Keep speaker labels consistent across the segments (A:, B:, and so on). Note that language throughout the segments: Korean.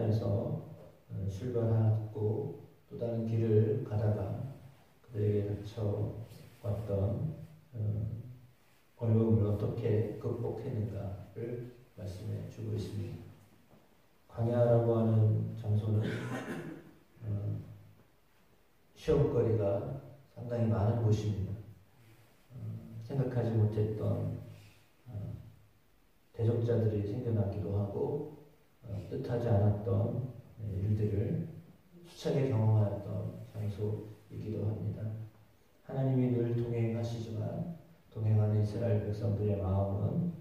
A: 피하면서 출발하고 또 다른 길을 가다가 그들에게 닥쳐왔던 어려움을 어떻게 극복했는가를 말씀해 주고 있습니다. 광야라고 하는 장소는 시험거리가 상당히 많은 곳입니다. 생각하지 못했던 대적자들이 생겨나기도 하고 뜻하지 않았던 일들을 수차게 경험하였던 장소이기도 합니다. 하나님이 늘 동행하시지만 동행하는 이스라엘 백성들의 마음은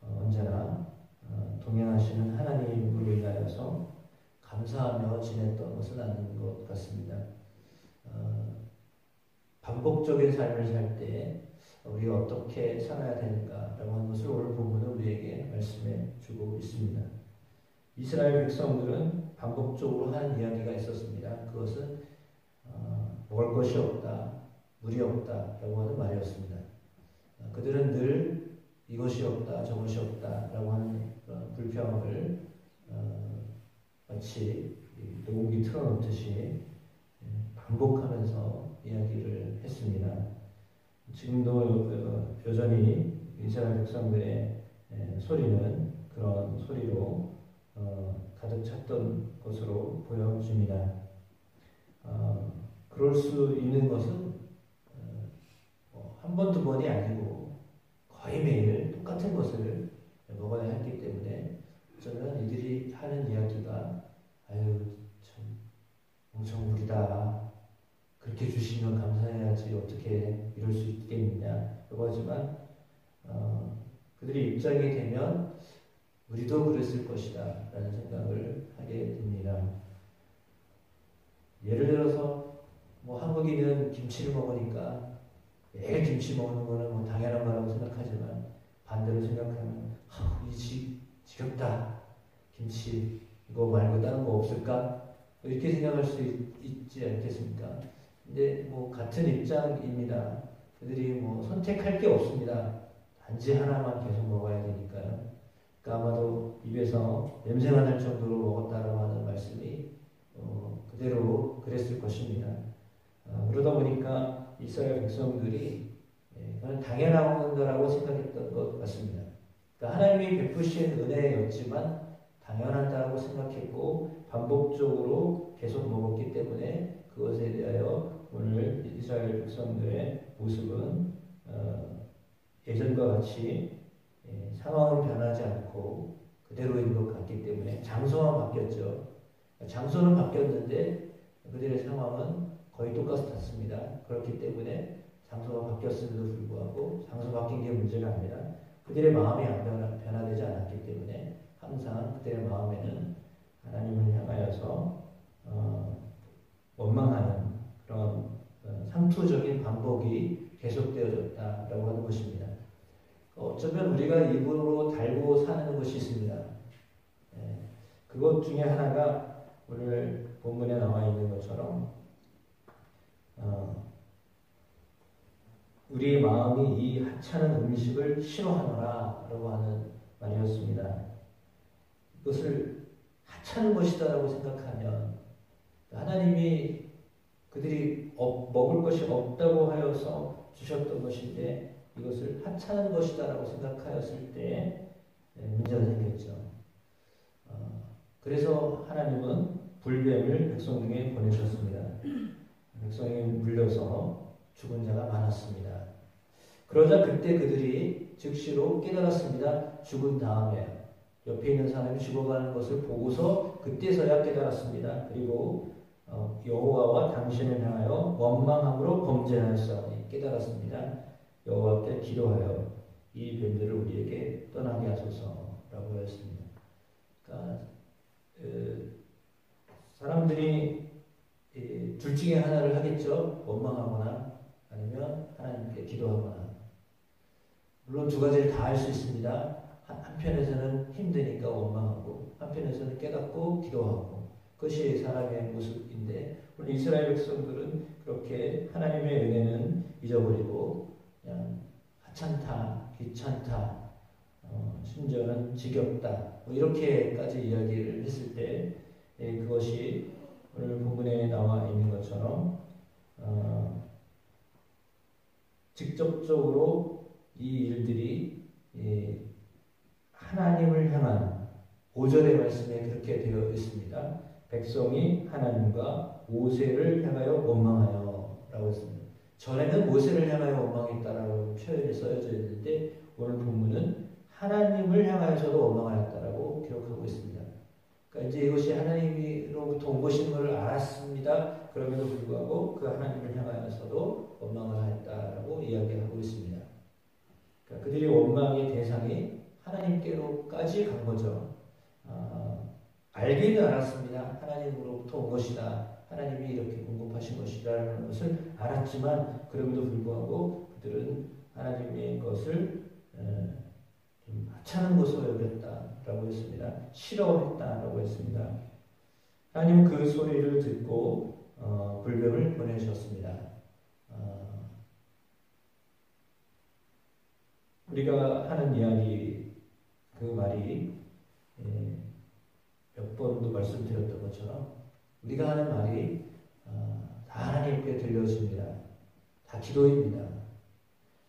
A: 언제나 동행하시는 하나님으로 인하여서 감사하며 지냈던 것은 아닌 것 같습니다. 반복적인 삶을 살 때 우리가 어떻게 살아야 되는가라고 하는 것을 오늘 본문은 우리에게 말씀해 주고 있습니다. 이스라엘 백성들은 반복적으로 하는 이야기가 있었습니다. 그것은 먹을 것이 없다, 물이 없다라고 하는 말이었습니다. 그들은 늘 이것이 없다, 저것이 없다라고 하는 그런 불평을 마치 녹음기 틀어놓듯이 반복하면서 이야기를 했습니다. 지금도 여전히 이스라엘 백성들의 소리는 그런 소리로 가득 찼던 것으로 보여집니다. 그럴 수 있는 것은 한 번, 두 번이 아니고 거의 매일 똑같은 것을 먹어야 했기 때문에 저는 이들이 하는 이야기가 아유 참 엄청 무리다. 그렇게 주시면 감사해야지 어떻게 이럴 수 있겠느냐라고 하지만 그들의 입장이 되면 우리도 그랬을 것이다 라는 생각을 하게 됩니다. 예를 들어서 뭐 한국인은 김치를 먹으니까 매일 김치 먹는 거는 뭐 당연한 거라고 생각하지만 반대로 생각하면 지겹다. 김치 이거 말고 다른 거 없을까? 이렇게 생각할 수 있지 않겠습니까? 근데 뭐 같은 입장입니다. 그들이 뭐 선택할 게 없습니다. 단지 하나만 계속 먹어야 되니까요. 그러니까 아마도 입에서 냄새가 날 정도로 먹었다라고 하는 말씀이 그대로 그랬을 것입니다. 그러다 보니까 이스라엘 백성들이 그건 당연한 거라고 생각했던 것 같습니다. 그러니까 하나님이 베푸신 은혜였지만 당연하다고 생각했고 반복적으로 계속 먹었기 때문에 그것에 대하여 오늘 이스라엘 백성들의 모습은 예전과 같이 상황은 변하지 않고 그대로인 것 같기 때문에 장소만 바뀌었죠. 장소는 바뀌었는데 그들의 상황은 거의 똑같았습니다. 그렇기 때문에 장소가 바뀌었음에도 불구하고 장소 바뀐 게 문제가 아니라 그들의 마음이 변화되지 않았기 때문에 항상 그들의 마음에는 하나님을 향하여서 원망하는 그런 상투적인 반복이 계속되어졌다라고 하는 것입니다. 어쩌면 우리가 입으로 달고 사는 것이 있습니다. 그것 중에 하나가 오늘 본문에 나와 있는 것처럼 우리의 마음이 이 하찮은 음식을 싫어하노라 라고 하는 말이었습니다. 이것을 하찮은 것이다라고 생각하면 하나님이 그들이 먹을 것이 없다고 하여서 주셨던 것인데 이것을 하찮은 것이다라고 생각하였을 때 문제가 생겼죠. 그래서 하나님은 불뱀을 백성 중에 보내셨습니다. 백성이 물려서 죽은 자가 많았습니다. 그러자 그때 그들이 즉시로 깨달았습니다. 죽은 다음에 옆에 있는 사람이 죽어가는 것을 보고서 그때서야 깨달았습니다. 그리고 여호와와 당신을 향하여 원망함으로 범죄하였사오니 깨달았습니다. 여호와께 기도하여 이 뱀들을 우리에게 떠나게 하소서라고 하였습니다. 그러니까 사람들이 둘 중에 하나를 하겠죠. 원망하거나 아니면 하나님께 기도하거나. 물론 두 가지를 다 할 수 있습니다. 한편에서는 힘드니까 원망하고 한편에서는 깨닫고 기도하고 그것이 사람의 모습인데 오늘 이스라엘 백성들은 그렇게 하나님의 은혜는 잊어버리고 그냥 하찮다, 귀찮다, 심지어는 지겹다 뭐 이렇게까지 이야기를 했을 때 그것이 오늘 본문에 나와 있는 것처럼 직접적으로 이 일들이 하나님을 향한 5절의 말씀에 그렇게 되어 있습니다. 백성이 하나님과 모세를 향하여 원망하여 라고 했습니다. 전에는 모세를 향하여 원망했다라고 표현이 써져 있는데 오늘 본문은 하나님을 향하여서도 원망하였다라고 기록하고 있습니다. 그러니까 이제 이것이 하나님으로부터 온 것인 것을 알았습니다. 그럼에도 불구하고 그 하나님을 향하여서도 원망을 하였다라고 이야기하고 있습니다. 그러니까 그들의 원망의 대상이 하나님께로까지 간 거죠. 알기는 알았습니다. 하나님으로부터 온 것이다. 하나님이 이렇게 공급하신 것이라는 것을 알았지만 그럼에도 불구하고 그들은 하나님의 것을 좀 하찮은 것으로 여겼다라고 했습니다. 싫어했다라고 했습니다. 하나님은 그 소리를 듣고 불뱀을 보내셨습니다. 우리가 하는 이야기 그 말이 몇 번도 말씀드렸던 것처럼 우리가 하는 말이 다 하나님께 들려집니다. 다 기도입니다.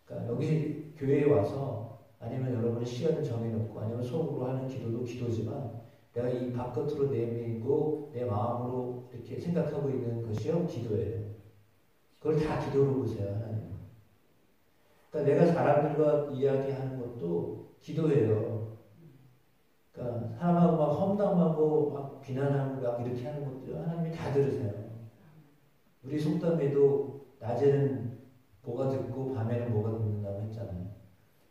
A: 그러니까 여기 교회에 와서 아니면 여러분이 시간을 정해놓고 아니면 속으로 하는 기도도 기도지만 내가 이 바깥으로 내밀고 내 마음으로 이렇게 생각하고 있는 것이요 기도예요. 그걸 다 기도로 보세요. 하나님. 그러니까 내가 사람들과 이야기하는 것도 기도예요. 그러니까 사람하고 막 험담하고 막 비난하고 막 이렇게 하는 것도 하나님이 다 들으세요. 우리 속담에도 낮에는 뭐가 듣고 밤에는 뭐가 듣는다고 했잖아요.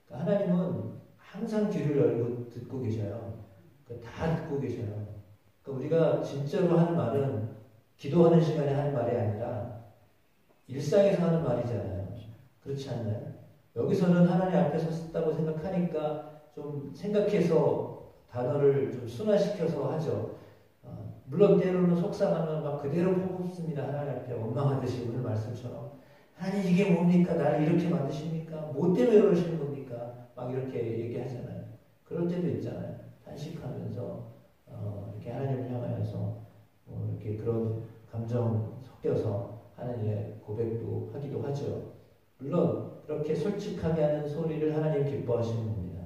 A: 그러니까 하나님은 항상 귀를 열고 듣고 계셔요. 그러니까 다 듣고 계셔요. 그러니까 우리가 진짜로 하는 말은 기도하는 시간에 하는 말이 아니라 일상에서 하는 말이잖아요. 그렇지 않나요? 여기서는 하나님 앞에 섰다고 생각하니까 좀 생각해서 단어를 좀 순화시켜서 하죠. 물론 때로는 속상하면 막 그대로 뽑습니다. 하나님 앞에 원망하듯이 오늘 말씀처럼. 하나님 이게 뭡니까? 나를 이렇게 만드십니까? 뭐 때문에 이러시는 겁니까? 막 이렇게 얘기하잖아요. 그럴 때도 있잖아요. 탄식하면서 이렇게 하나님을 향하여서 이렇게 그런 감정 섞여서 하나님의 고백도 하기도 하죠. 물론 그렇게 솔직하게 하는 소리를 하나님 기뻐하시는 겁니다.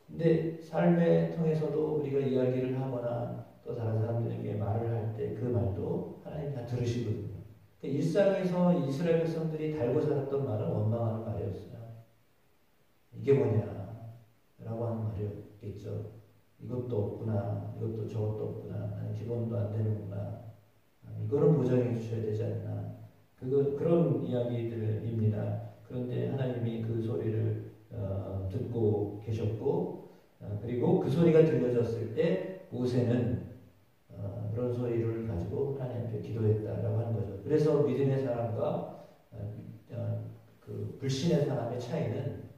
A: 근데 삶을 통해서도 우리가 이야기를 하거나 또 다른 사람들에게 말을 할 때 그 말도 하나님 다 들으시거든요. 그러니까 일상에서 이스라엘 백성들이 달고 살았던 말은 원망하는 말이었어요. 이게 뭐냐 라고 하는 말이었겠죠. 이것도 없구나, 이것도 저것도 없구나, 나는 기본도 안 되는구나, 이거는 보장해 주셔야 되지 않나, 그런 이야기들입니다. 그런데 하나님이 그 소리를 듣고 계셨고, 그리고 그 소리가 들려졌을 때 모세는 그런 소리를 가지고 하나님 앞에 기도했다라고 하는 거죠. 그래서 믿음의 사람과 그 불신의 사람의 차이는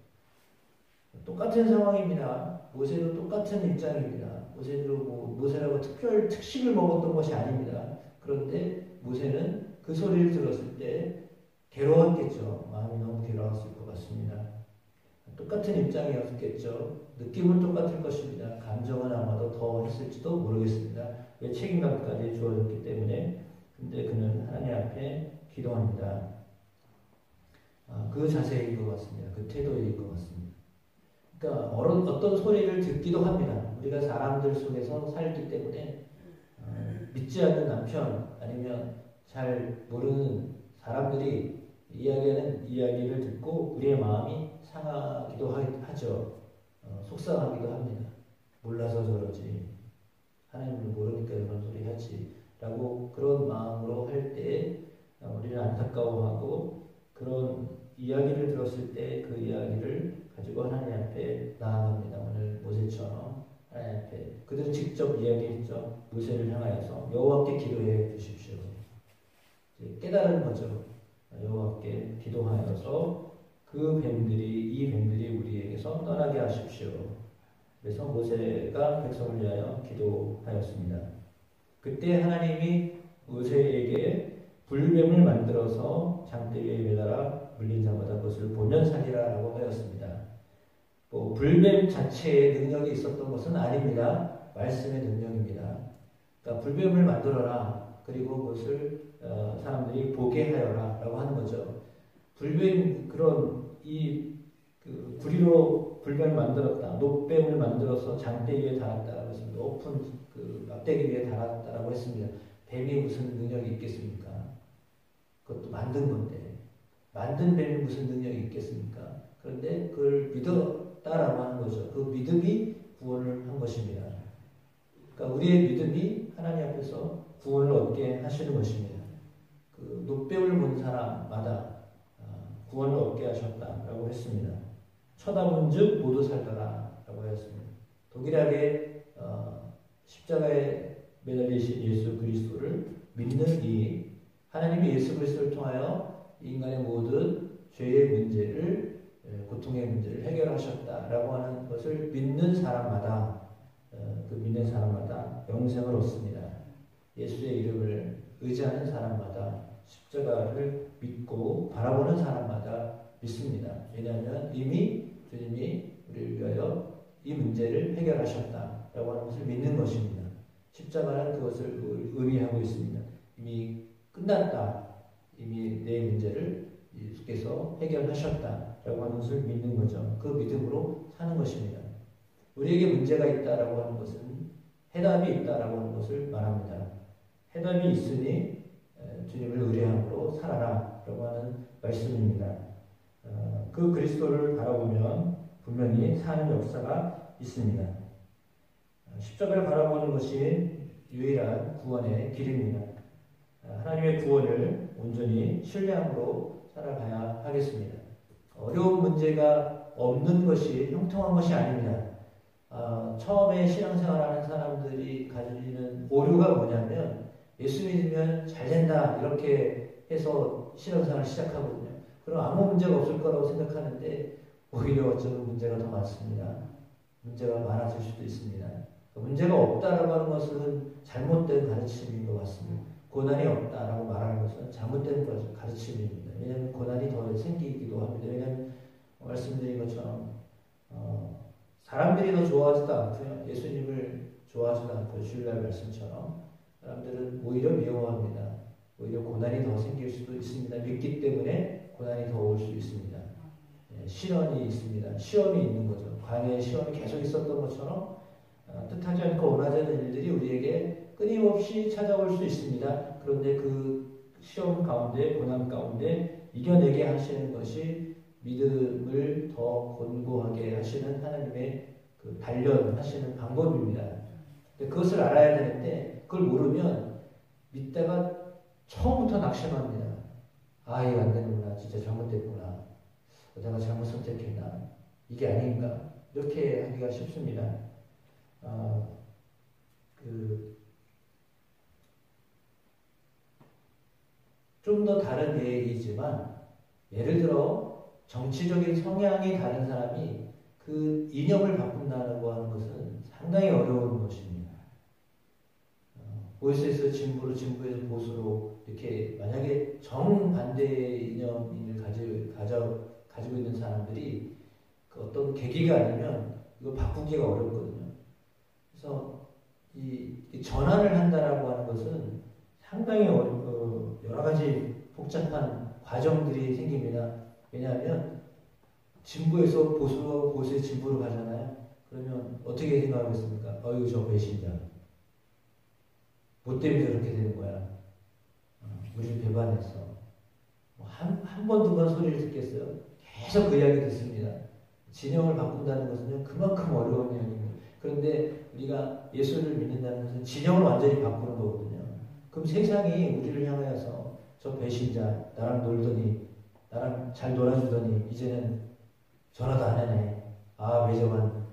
A: 똑같은 상황입니다. 모세도 똑같은 입장입니다. 모세라고 특별 특식을 먹었던 것이 아닙니다. 그런데 모세는 그 소리를 들었을 때 괴로웠겠죠. 마음이 너무 괴로웠을 것 같습니다. 똑같은 입장이었겠죠. 느낌은 똑같을 것입니다. 감정은 아마도 더 했을지도 모르겠습니다. 왜 책임감까지 주어졌기 때문에. 근데 그는 하나님 앞에 기도합니다. 그 자세인 것 같습니다. 그 태도인 것 같습니다. 그러니까 어떤 소리를 듣기도 합니다. 우리가 사람들 속에서 살기 때문에 믿지 않는 남편 아니면 잘 모르는 사람들이 이야기하는 이야기를 듣고 우리의 마음이 상하기도 하죠. 속상하기도 합니다. 몰라서 저러지. 하나님을 모르니까 이런 소리 하지. 라고 그런 마음으로 할 때 우리는 안타까워하고 그런 이야기를 들었을 때 그 이야기를 가지고 하나님 앞에 나아갑니다. 오늘 모세처럼 하나님 앞에 그들은 직접 이야기했죠. 모세를 향하여서 여호와께 기도해 주십시오. 깨달은 거죠. 여호와께 기도하여서 이 뱀들이 우리에게서 떠나게 하십시오. 그래서 모세가 백성을 위하여 기도하였습니다. 그때 하나님이 모세에게 불뱀을 만들어서 장대에 매달아 물린 자마다 그것을 보면 살리라 라고 하였습니다. 불뱀 자체의 능력이 있었던 것은 아닙니다. 말씀의 능력입니다. 그러니까 불뱀을 만들어라. 그리고 그것을 사람들이 보게 하여라. 라고 하는 거죠. 불뱀, 그 구리로 불뱀을 만들었다. 높뱀을 만들어서 장대 위에 달았다라고 했습니다. 높은 그 막대기 위에 달았다라고 했습니다. 뱀이 무슨 능력이 있겠습니까? 그것도 만든 건데. 만든 뱀이 무슨 능력이 있겠습니까? 그런데 그걸 믿었다라고 하는 거죠. 그 믿음이 구원을 한 것입니다. 그러니까 우리의 믿음이 하나님 앞에서 구원을 얻게 하시는 것입니다. 그 높뱀을 본 사람마다 구원을 얻게 하셨다라고 했습니다. 쳐다본즉 모두 살더라라고 했습니다. 동일하게 십자가에 매달리신 예수 그리스도를 믿는 이 하나님이 예수 그리스도를 통하여 인간의 모든 죄의 문제를 고통의 문제를 해결하셨다라고 하는 것을 믿는 사람마다 그 믿는 사람마다 영생을 얻습니다. 예수의 이름을 의지하는 사람마다 십자가를 믿고 바라보는 사람마다 믿습니다. 왜냐하면 이미 주님이 우리를 위하여 이 문제를 해결하셨다라고 하는 것을 믿는 것입니다. 십자가는 그것을 의미하고 있습니다. 이미 끝났다. 이미 내 문제를 예수께서 해결하셨다라고 하는 것을 믿는 거죠. 그 믿음으로 사는 것입니다. 우리에게 문제가 있다라고 하는 것은 해답이 있다라고 하는 것을 말합니다. 해답이 있으니 주님을 의뢰함으로 살아라라고 하는 말씀입니다. 그 그리스도를 바라보면 분명히 사는 역사가 있습니다. 십자가를 바라보는 것이 유일한 구원의 길입니다. 하나님의 구원을 온전히 신뢰함으로 살아가야 하겠습니다. 어려운 문제가 없는 것이 형통한 것이 아닙니다. 처음에 신앙생활하는 사람들이 가지는 오류가 뭐냐면 예수 믿으면 잘 된다 이렇게 해서 신앙생활을 시작하거든요. 그럼 아무 문제가 없을 거라고 생각하는데 오히려 어쩌면 문제가 더 많습니다. 문제가 많아질 수도 있습니다. 문제가 없다라고 하는 것은 잘못된 가르침인 것 같습니다. 고난이 없다라고 말하는 것은 잘못된 가르침입니다. 왜냐하면 고난이 더 생기기도 합니다. 왜냐하면 말씀드린 것처럼 사람들이 더 좋아하지도 않고요. 예수님을 좋아하지도 않고요. 주일날 말씀처럼 사람들은 오히려 미워합니다. 오히려 고난이 더 생길 수도 있습니다. 믿기 때문에 고난이 더 올 수 있습니다. 시련이 있습니다. 시험이 있는 거죠. 광야에 시험이 계속 있었던 것처럼 뜻하지 않고 원하지 않는 일들이 우리에게 끊임없이 찾아올 수 있습니다. 그런데 그 시험 가운데, 고난 가운데 이겨내게 하시는 것이 믿음을 더 견고하게 하시는 하나님의 그 단련하시는 방법입니다. 그것을 알아야 되는데 그걸 모르면 믿다가 처음부터 낙심합니다. 아, 이거 안 되는구나. 진짜 잘못됐구나. 내가 잘못 선택했나. 이게 아닌가. 이렇게 하기가 쉽습니다. 좀 더 다른 예이지만 예를 들어 정치적인 성향이 다른 사람이 그 이념을 바꾼다고 하는 것은 상당히 어려운 것입니다. 보수에서 진보로, 진보에서 보수로 이렇게 만약에 정반대의 이념을 가지고 있는 사람들이 그 어떤 계기가 아니면 이거 바꾸기가 어렵거든요. 그래서 이 전환을 한다라고 하는 것은 상당히 여러 가지 복잡한 과정들이 생깁니다. 왜냐하면 진보에서 보수와 보수의 진보로 가잖아요. 그러면 어떻게 생각하겠습니까? 어이구 저 배신자. 뭐 때문에 저렇게 되는 거야? 우리를 배반했어. 한 번, 두 번 소리를 듣겠어요? 계속 그 이야기 듣습니다. 진영을 바꾼다는 것은 그만큼 어려운 이야기입니다. 그런데 우리가 예수를 믿는다는 것은 진영을 완전히 바꾸는 거거든요. 그럼 세상이 우리를 향하여서 저 배신자, 나랑 놀더니, 나랑 잘 놀아주더니 이제는 전화도 안 하네. 아, 매정한.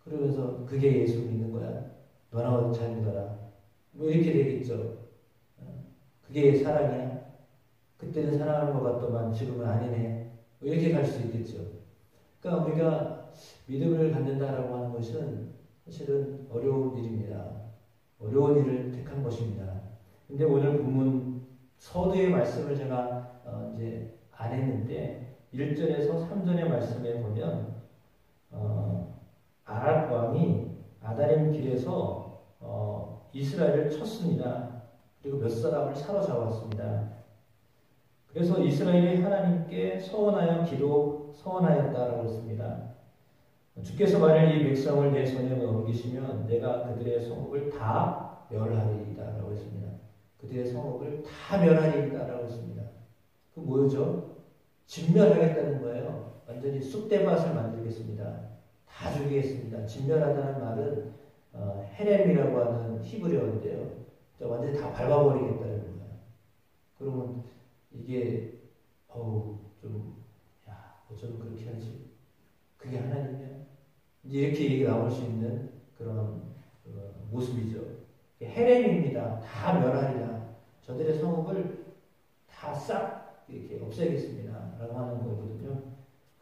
A: 그러면서 그게 예수 믿는 거야. 너나 잘 믿어라. 뭐 이렇게 되겠죠. 그게 사랑이야. 그때는 사랑하는 것 같더만 지금은 아니네. 뭐 이렇게 갈 수 있겠죠. 그러니까 우리가 믿음을 갖는다라고 하는 것은 사실은 어려운 일입니다. 어려운 일을 택한 것입니다. 근데 오늘 본문 서두의 말씀을 제가 이제 안 했는데 1절에서 3절의 말씀에 보면 아랏 왕이 아다림 길에서 이스라엘을 쳤습니다. 그리고 몇 사람을 사로잡았습니다. 그래서 이스라엘이 하나님께 서원하였다라고 했습니다. 주께서 만일 이 백성을 내 손에 넘기시면 내가 그들의 성읍을 다 멸하리이다라고 했습니다. 그들의 성읍을 다 멸하리이다라고 했습니다. 그 뭐죠? 진멸하겠다는 거예요. 완전히 쑥대밭을 만들겠습니다. 다 죽이겠습니다. 진멸하다는 말은 헤렘이라고 하는 히브리어인데요. 완전히 다 밟아버리겠다는 거예요. 그러면 이게 어쩌면 그렇게 하지? 그게 하나님이야? 이렇게 얘기 나올 수 있는 그런 모습이죠. 헤렘입니다. 다 멸하리라. 저들의 성읍을 다 싹 이렇게 없애겠습니다. 라고 하는 거거든요.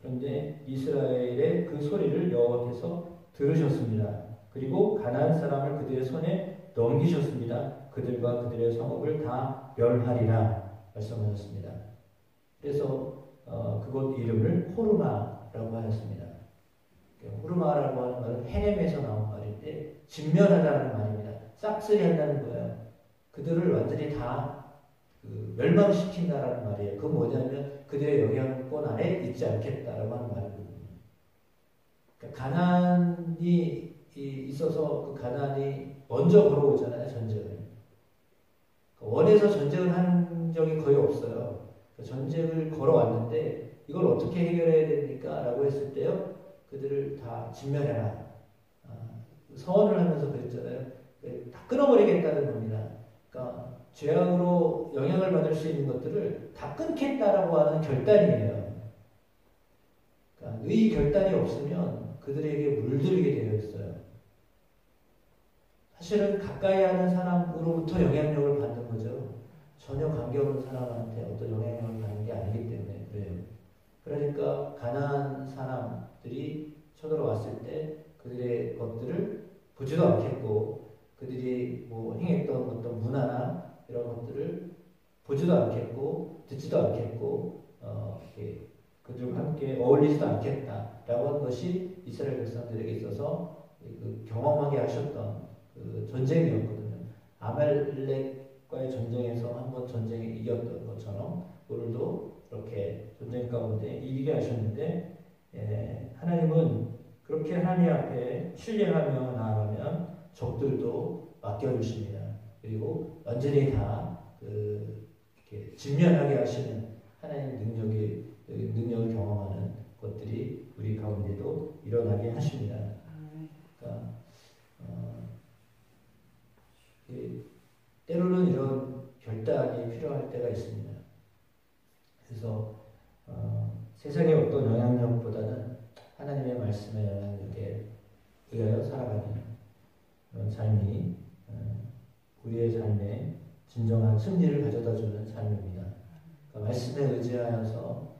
A: 그런데 이스라엘의 그 소리를 여호와께서 들으셨습니다. 그리고 가나안 사람을 그들의 손에 넘기셨습니다. 그들과 그들의 성읍을 다 멸하리라 말씀하셨습니다. 그래서 그곳 이름을 호르마라고 하였습니다. 호르마라고 하는 말은 헤렘에서 나온 말인데 진멸하다는 말입니다. 싹쓸이 한다는 거예요. 그들을 완전히 다 멸망시킨다라는 말이에요. 그건 뭐냐면 그들의 영향권 안에 있지 않겠다라고 하는 말이거든요. 그러니까 가나안이 있어서 그 가나안이 먼저 걸어오잖아요. 전쟁을. 원해서 전쟁을 한 적이 거의 없어요. 전쟁을 걸어왔는데 이걸 어떻게 해결해야 됩니까? 라고 했을 때요. 그들을 다 진멸해라. 서원을 하면서 그랬잖아요. 다 끊어버리겠다는 겁니다. 그러니까 죄악으로 영향을 받을 수 있는 것들을 다 끊겠다라고 하는 결단이에요. 그러니까 의 결단이 없으면 그들에게 물들게 되어 있어요. 사실은 가까이 하는 사람으로부터 영향력을 받는 거죠. 전혀 관계없는 사람한테 어떤 영향력을 받는 게 아니기 때문에 그래요. 그러니까 가난한 사람들이 쳐들어왔을 때 그들의 것들을 보지도 않겠고 그들이 행했던 어떤 문화나 이런 것들을 보지도 않겠고 듣지도 않겠고 그들과 함께 어울리지도 않겠다라고 하는 것이 이스라엘 백성들에게 있어서 그 경험하게 하셨던 그 전쟁이었거든요. 아말렉과의 전쟁에서 한번 전쟁에 이겼던 것처럼 오늘도 그렇게 전쟁 가운데 이기게 하셨는데 하나님은 그렇게 하나님 앞에 신뢰하며 나아가면 적들도 맡겨주십니다. 그리고 완전히 다 이렇게 진면하게 하시는 하나님의 능력을 경험하는 것들이 우리 가운데도 일어나게 하십니다. 그러니까 때로는 이런 결단이 필요할 때가 있습니다. 그래서 세상의 어떤 영향력보다는 하나님의 말씀의 영향력에 의하여 살아가는 그런 삶이 우리의 삶에 진정한 승리를 가져다주는 삶입니다. 그러니까 말씀에 의지하여서